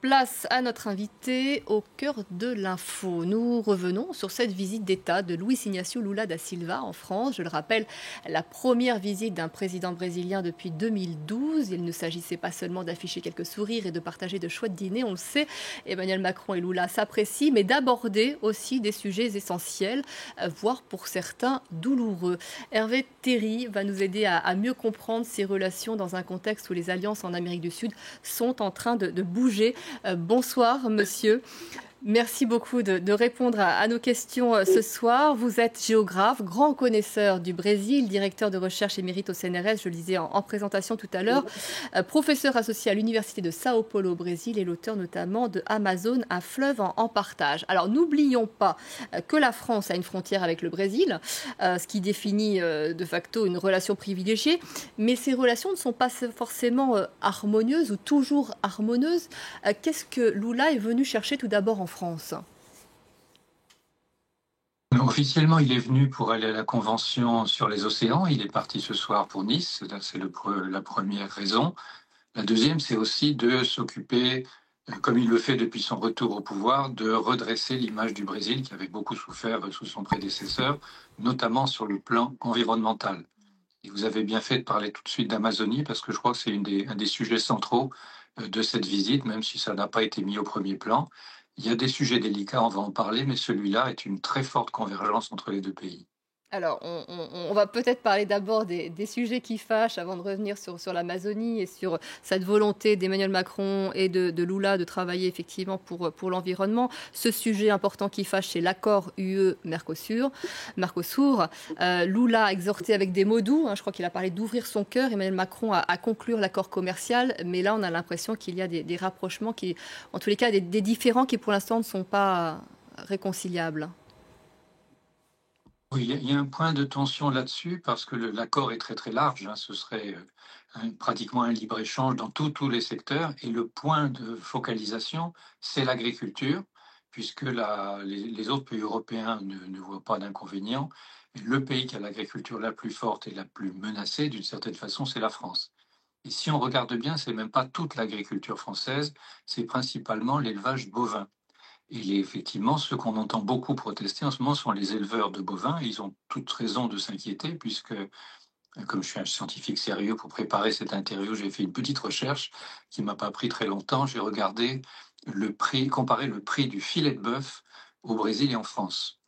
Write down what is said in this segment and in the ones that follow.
Place à notre invité au cœur de l'info. Nous revenons sur cette visite d'État de Luiz Inácio Lula da Silva en France. Je le rappelle, la première visite d'un président brésilien depuis 2012. Il ne s'agissait pas seulement d'afficher quelques sourires et de partager de chouettes dîners, on le sait. Emmanuel Macron et Lula s'apprécient, mais d'aborder aussi des sujets essentiels, voire pour certains douloureux. Hervé Terry va nous aider à mieux comprendre ces relations dans un contexte où les alliances en Amérique du Sud sont en train de bouger. Bonsoir, monsieur. Merci beaucoup de répondre à nos questions ce soir. Vous êtes géographe, grand connaisseur du Brésil, directeur de recherche émérite au CNRS, je le disais en présentation tout à l'heure, professeur associé à l'Université de Sao Paulo au Brésil et l'auteur notamment de Amazon, un fleuve en partage. Alors n'oublions pas que la France a une frontière avec le Brésil, ce qui définit de facto une relation privilégiée, mais ces relations ne sont pas forcément harmonieuses ou toujours harmonieuses. Qu'est-ce que Lula est venu chercher tout d'abord en France? Officiellement, il est venu pour aller à la Convention sur les océans. Il est parti ce soir pour Nice. C'est la première raison. La deuxième, c'est aussi de s'occuper, comme il le fait depuis son retour au pouvoir, de redresser l'image du Brésil qui avait beaucoup souffert sous son prédécesseur, notamment sur le plan environnemental. Et vous avez bien fait de parler tout de suite d'Amazonie parce que je crois que c'est un des sujets centraux de cette visite, même si ça n'a pas été mis au premier plan. Il y a des sujets délicats, on va en parler, mais celui-là est une très forte convergence entre les deux pays. Alors, on va peut-être parler d'abord des sujets qui fâchent avant de revenir sur l'Amazonie et sur cette volonté d'Emmanuel Macron et de Lula de travailler effectivement pour l'environnement. Ce sujet important qui fâche, c'est l'accord UE-Mercosur. Lula a exhorté avec des mots doux, je crois qu'il a parlé d'ouvrir son cœur. Emmanuel Macron a conclure l'accord commercial, mais là, on a l'impression qu'il y a des rapprochements, en tous les cas, des différends qui pour l'instant ne sont pas réconciliables. Oui, il y a un point de tension là-dessus parce que l'accord est très très large. Ce serait pratiquement un libre-échange dans tous les secteurs. Et le point de focalisation, c'est l'agriculture, puisque les autres pays européens ne voient pas d'inconvénient. Et le pays qui a l'agriculture la plus forte et la plus menacée, d'une certaine façon, c'est la France. Et si on regarde bien, c'est même pas toute l'agriculture française, c'est principalement l'élevage bovin. Et effectivement, ceux qu'on entend beaucoup protester en ce moment sont les éleveurs de bovins. Ils ont toute raison de s'inquiéter puisque, comme je suis un scientifique sérieux pour préparer cette interview, j'ai fait une petite recherche qui m'a pas pris très longtemps. J'ai regardé comparer le prix du filet de bœuf au Brésil et en France.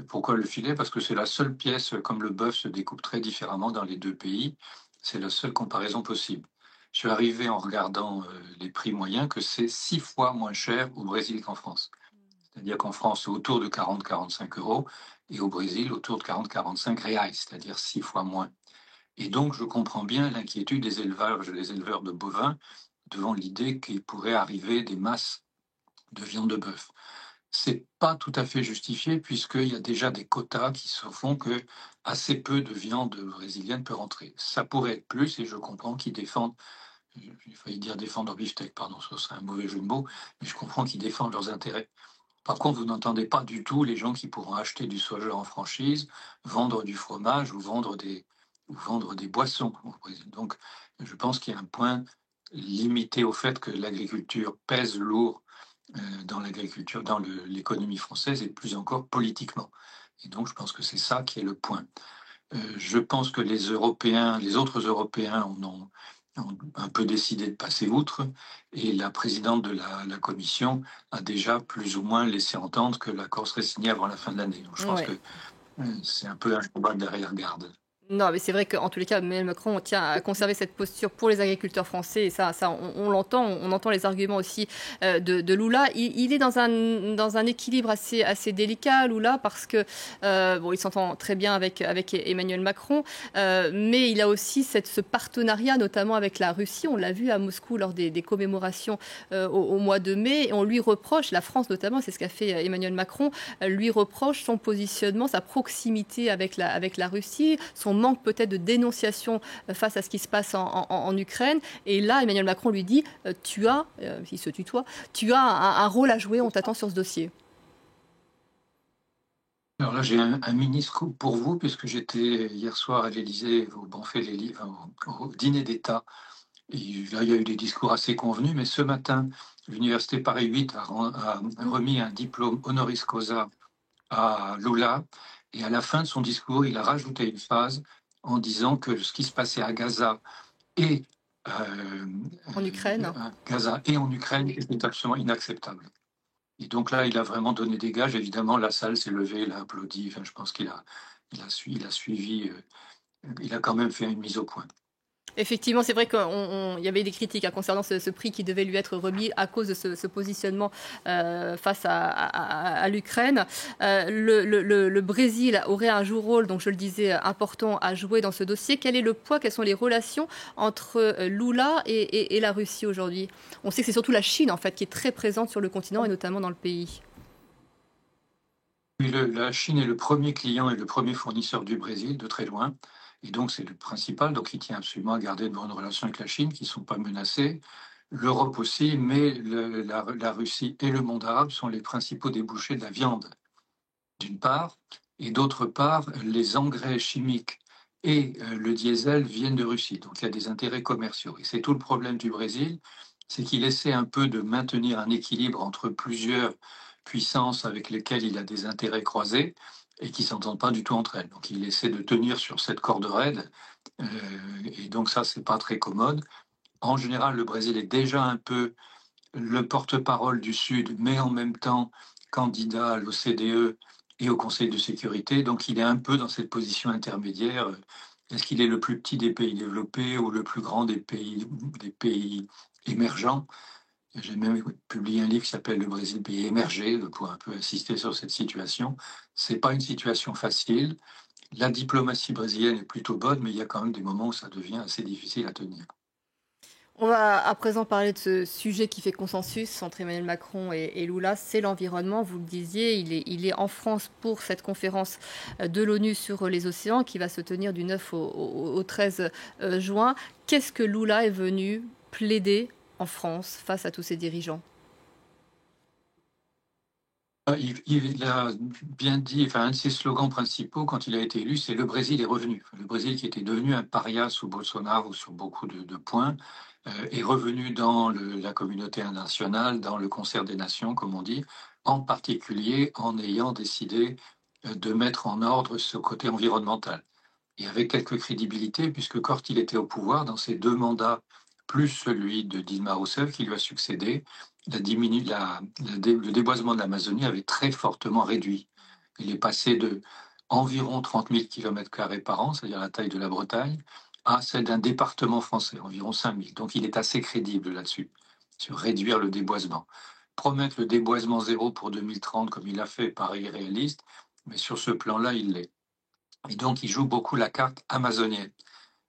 Pourquoi le filet? Parce que c'est la seule pièce, comme le bœuf se découpe très différemment dans les deux pays, c'est la seule comparaison possible. Je suis arrivé en regardant les prix moyens que c'est 6 fois moins cher au Brésil qu'en France. C'est-à-dire qu'en France, c'est autour de 40-45 euros et au Brésil, autour de 40-45 reais, c'est-à-dire 6 fois moins. Et donc, je comprends bien l'inquiétude des éleveurs de bovins devant l'idée qu'il pourrait arriver des masses de viande de bœuf. C'est pas tout à fait justifié puisqu'il y a déjà des quotas qui se font que assez peu de viande brésilienne peut rentrer. Ça pourrait être plus et je comprends qu'ils défendent, j'ai failli dire défendre leur beefsteak, pardon, ce serait un mauvais jeu de mots, mais je comprends qu'ils défendent leurs intérêts. Par contre, vous n'entendez pas du tout les gens qui pourront acheter du soja en franchise, vendre du fromage ou vendre des boissons au Brésil. Donc, je pense qu'il y a un point limité au fait que l'agriculture pèse lourd dans l'agriculture, dans l'économie française et plus encore politiquement. Et donc, je pense que c'est ça qui est le point. Je pense que les autres Européens ont un peu décidé de passer outre et la présidente de la Commission a déjà plus ou moins laissé entendre que l'accord serait signé avant la fin de l'année. Donc je pense Ouais. que c'est un peu un combat d'arrière-garde. Non, mais c'est vrai qu'en tous les cas, Emmanuel Macron tient à conserver cette posture pour les agriculteurs français. Et ça on l'entend. On entend les arguments aussi de Lula. Il est dans un équilibre assez délicat, Lula, parce que bon, il s'entend très bien avec Emmanuel Macron, mais il a aussi ce partenariat, notamment avec la Russie. On l'a vu à Moscou lors des commémorations au mois de mai. Et on lui reproche, la France notamment, c'est ce qu'a fait Emmanuel Macron, lui reproche son positionnement, sa proximité avec la Russie, son manque peut-être de dénonciation face à ce qui se passe en Ukraine. Et là, Emmanuel Macron lui dit il se tutoie, tu as un rôle à jouer, on t'attend sur ce dossier. Alors là, j'ai un mini-scoop pour vous, puisque j'étais hier soir à l'Élysée au Banquet des Livres, au dîner d'État Là, il y a eu des discours assez convenus, mais ce matin, l'université Paris 8 a Mmh. remis un diplôme honoris causa à Lula, et à la fin de son discours, il a rajouté une phrase en disant que ce qui se passait à et, euh, En Ukraine? Gaza et en Ukraine était absolument inacceptable. Et donc là, il a vraiment donné des gages. Évidemment, la salle s'est levée, il a applaudi. Enfin, je pense il a suivi, il a quand même fait une mise au point. Effectivement, c'est vrai qu'il y avait des critiques concernant ce prix qui devait lui être remis à cause de ce positionnement face à l'Ukraine. Le Brésil aurait un rôle, donc je le disais, important à jouer dans ce dossier. Quel est le poids, quelles sont les relations entre Lula et la Russie aujourd'hui? On sait que c'est surtout la Chine en fait qui est très présente sur le continent et notamment dans le pays. La Chine est le premier client et le premier fournisseur du Brésil, de très loin. Et donc, c'est le principal. Donc, il tient absolument à garder de bonnes relations avec la Chine, qui ne sont pas menacées. L'Europe aussi, mais la Russie et le monde arabe sont les principaux débouchés de la viande, d'une part. Et d'autre part, les engrais chimiques et le diesel viennent de Russie. Donc, il y a des intérêts commerciaux. Et c'est tout le problème du Brésil, c'est qu'il essaie un peu de maintenir un équilibre entre plusieurs puissances avec lesquelles il a des intérêts croisés et qui ne s'entendent pas du tout entre elles. Donc, il essaie de tenir sur cette corde raide. Et donc, ça, c'est pas très commode. En général, le Brésil est déjà un peu le porte-parole du Sud, mais en même temps candidat à l'OCDE et au Conseil de sécurité. Donc il est un peu dans cette position intermédiaire. Est-ce qu'il est le plus petit des pays développés ou le plus grand des pays émergents? J'ai même publié un livre qui s'appelle Le Brésil, pays émergé, pour un peu insister sur cette situation. C'est pas une situation facile. La diplomatie brésilienne est plutôt bonne, mais il y a quand même des moments où ça devient assez difficile à tenir. On va à présent parler de ce sujet qui fait consensus entre Emmanuel Macron et Lula, c'est l'environnement. Vous le disiez, il est en France pour cette conférence de l'ONU sur les océans qui va se tenir du 9 au 13 juin. Qu'est-ce que Lula est venu plaider en France face à tous ces dirigeants? Il a bien dit, enfin, un de ses slogans principaux quand il a été élu, c'est le Brésil est revenu. Le Brésil, qui était devenu un paria sous Bolsonaro sur beaucoup de points, est revenu dans la communauté internationale, dans le concert des nations, comme on dit, en particulier en ayant décidé de mettre en ordre ce côté environnemental. Et avec quelques crédibilité, puisque quand il était au pouvoir, dans ses deux mandats, plus celui de Dilma Rousseff qui lui a succédé, le déboisement de l'Amazonie avait très fortement réduit. Il est passé de environ 30 000 km² par an, c'est-à-dire la taille de la Bretagne, à celle d'un département français, environ 5 000. Donc il est assez crédible là-dessus, sur réduire le déboisement. Promettre le déboisement zéro pour 2030, comme il l'a fait, paraît irréaliste, mais sur ce plan-là, il l'est. Et donc, il joue beaucoup la carte amazonienne.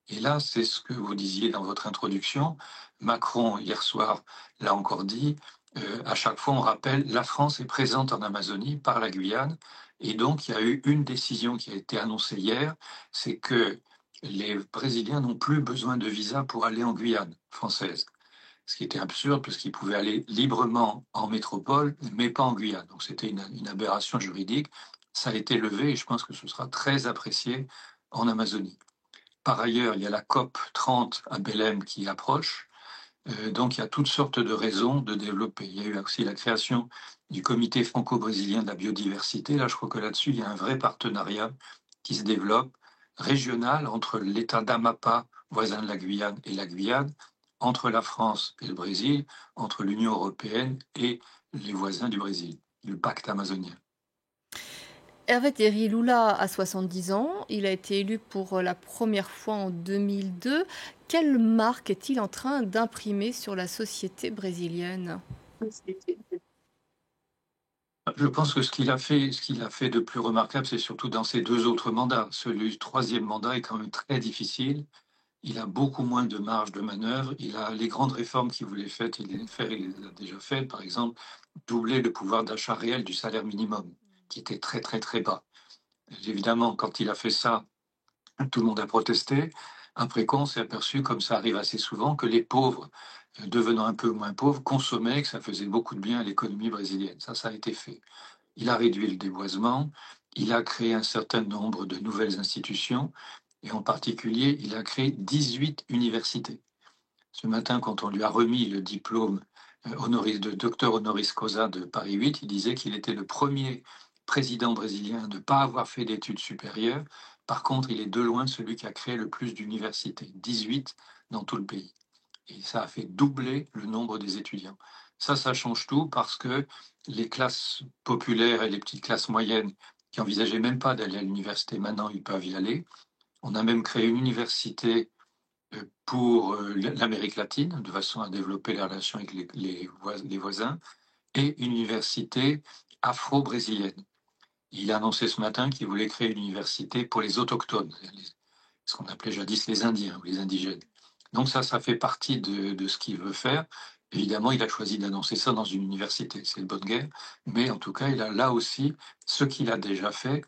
Et là, c'est ce que vous disiez dans votre introduction. Macron, hier soir, l'a encore dit. À chaque fois, on rappelle, la France est présente en Amazonie par la Guyane. Et donc, il y a eu une décision qui a été annoncée hier, c'est que les Brésiliens n'ont plus besoin de visa pour aller en Guyane française. Ce qui était absurde, parce qu'ils pouvaient aller librement en métropole, mais pas en Guyane. Donc, c'était une aberration juridique. Ça a été levé et je pense que ce sera très apprécié en Amazonie. Par ailleurs, il y a la COP 30 à Belém qui approche. Donc, il y a toutes sortes de raisons de développer. Il y a eu aussi la création du comité franco-brésilien de la biodiversité. Là, je crois que là-dessus, il y a un vrai partenariat qui se développe régional entre l'État d'Amapá, voisin de la Guyane, et la Guyane, entre la France et le Brésil, entre l'Union européenne et les voisins du Brésil, le pacte amazonien. Hervé Terry, Lula a 70 ans. Il a été élu pour la première fois en 2002. Quelle marque est-il en train d'imprimer sur la société brésilienne? Je pense que ce qu'il a fait de plus remarquable, c'est surtout dans ses deux autres mandats. Celui du troisième mandat est quand même très difficile. Il a beaucoup moins de marge de manœuvre. Il a les grandes réformes qu'il voulait faire, il les a déjà faites. Par exemple, doubler le pouvoir d'achat réel du salaire minimum, qui était très très très bas. Évidemment, quand il a fait ça, tout le monde a protesté. Après coup, on s'est aperçu, comme ça arrive assez souvent, que les pauvres, devenant un peu moins pauvres, consommaient, que ça faisait beaucoup de bien à l'économie brésilienne. Ça a été fait. Il a réduit le déboisement, il a créé un certain nombre de nouvelles institutions, et en particulier, il a créé 18 universités, Ce matin, quand on lui a remis le diplôme de docteur honoris causa de Paris 8, il disait qu'il était le premier président brésilien à ne pas avoir fait d'études supérieures. Par contre, il est de loin celui qui a créé le plus d'universités, 18 dans tout le pays. Et ça a fait doubler le nombre des étudiants. Ça change tout parce que les classes populaires et les petites classes moyennes qui envisageaient même pas d'aller à l'université, maintenant ils peuvent y aller. On a même créé une université pour l'Amérique latine, de façon à développer les relations avec les voisins, et une université afro-brésilienne. Il a annoncé ce matin qu'il voulait créer une université pour les autochtones, ce qu'on appelait jadis les Indiens ou les indigènes. Donc ça fait partie de ce qu'il veut faire. Évidemment, il a choisi d'annoncer ça dans une université, c'est de bonne guerre, mais en tout cas, il a là aussi, ce qu'il a déjà fait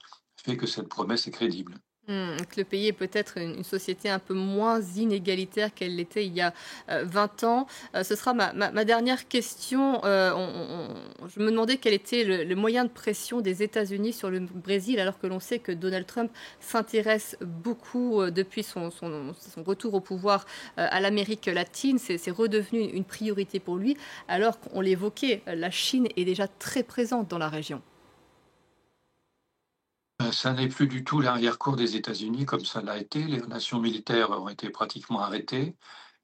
que cette promesse est crédible. Que le pays est peut-être une société un peu moins inégalitaire qu'elle l'était il y a 20 ans. Ce sera ma dernière question. Je me demandais quel était le moyen de pression des États-Unis sur le Brésil, alors que l'on sait que Donald Trump s'intéresse beaucoup depuis son retour au pouvoir à l'Amérique latine. C'est redevenu une priorité pour lui, alors qu'on l'évoquait, la Chine est déjà très présente dans la région. Ça n'est plus du tout l'arrière-cour des États-Unis comme ça l'a été. Les relations militaires ont été pratiquement arrêtées.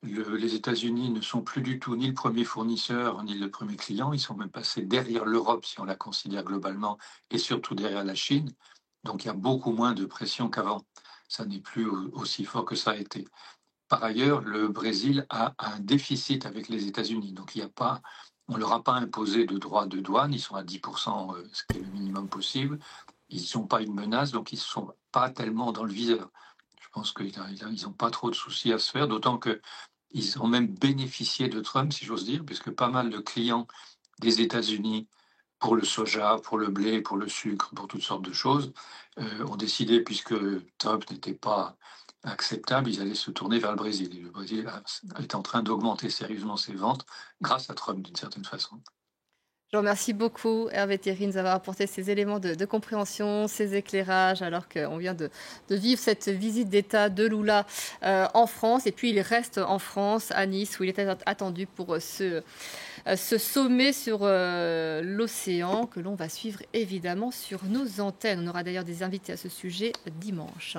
Les États-Unis ne sont plus du tout ni le premier fournisseur ni le premier client. Ils sont même passés derrière l'Europe si on la considère globalement et surtout derrière la Chine. Donc il y a beaucoup moins de pression qu'avant. Ça n'est plus aussi fort que ça a été. Par ailleurs, le Brésil a un déficit avec les États-Unis. Donc il y a pas, on ne leur a pas imposé de droits de douane. Ils sont à 10%, ce qui est le minimum possible. Ils ne sont pas une menace, donc ils ne sont pas tellement dans le viseur. Je pense qu'ils n'ont pas trop de soucis à se faire, d'autant qu'ils ont même bénéficié de Trump, si j'ose dire, puisque pas mal de clients des États-Unis pour le soja, pour le blé, pour le sucre, pour toutes sortes de choses, ont décidé, puisque Trump n'était pas acceptable, ils allaient se tourner vers le Brésil. Et le Brésil est en train d'augmenter sérieusement ses ventes grâce à Trump, d'une certaine façon. Je vous remercie beaucoup, Hervé Thierry, de nous avoir apporté ces éléments de compréhension, ces éclairages, alors qu'on vient de vivre cette visite d'État de Lula en France. Et puis, il reste en France, à Nice, où il était attendu pour ce sommet sur l'océan, que l'on va suivre évidemment sur nos antennes. On aura d'ailleurs des invités à ce sujet dimanche.